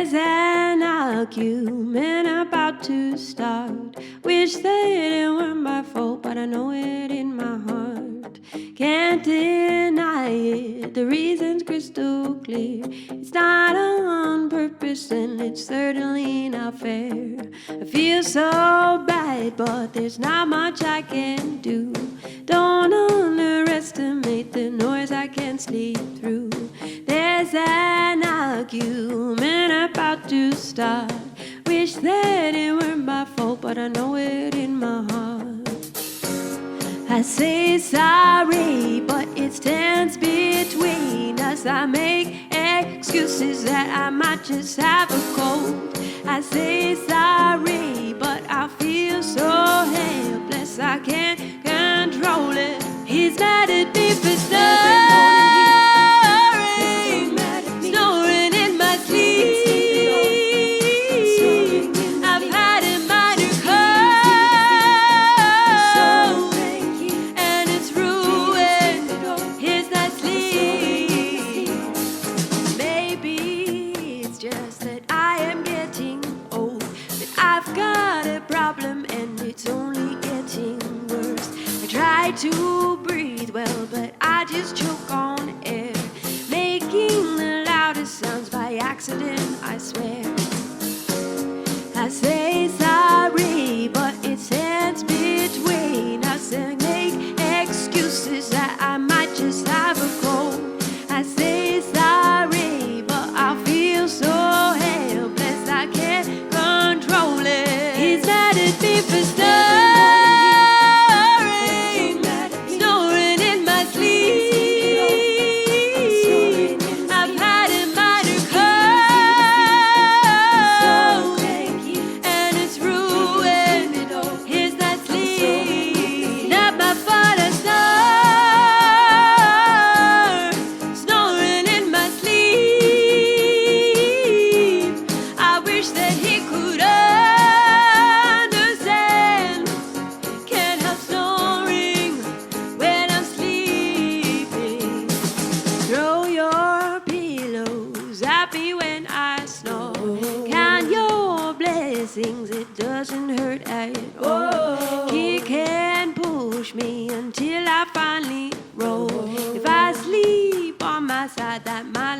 There's an argument about to start. Wish that it weren't my fault, but I know it in my heart. Can't deny it, the reason's crystal clear. It's not on purpose and it's certainly not fair. I feel so bad, but there's not much I can do. Don't underestimate the noise I can't sleep through. There's an argument about to start. Wish that it weren't my fault, but I know it in my heart. I say sorry, but it stands between us. I make excuses that I might just have a cold. I say sorry, but I feel so helpless. I can't control it. He's mad at me for snoring, snoring in my sleep. I've had a minor cold, and it's ruined his night's sleep. Maybe it's just that I am getting old, but I've got a problem and it's only getting worse. I try to breathe well, but I just choke on air, making the loudest sounds by accident, I swear. I say sorry, but it stands between us and make excuses that I might just have a cold. I say sorry, but I feel so helpless, I can't control it. He's mad at me for snoring, snoring in my sleep. I've had a minor cold, and it's ruined his night's sleep. Not my fault I snore, snoring in my sleep. I wish that he could understand. Can't help snoring when I'm sleeping. Throw your pillows at me when I snore. Count your blessings, it doesn't hurt at all. Kick and push me until I finally roll. If I sleep on my side, that might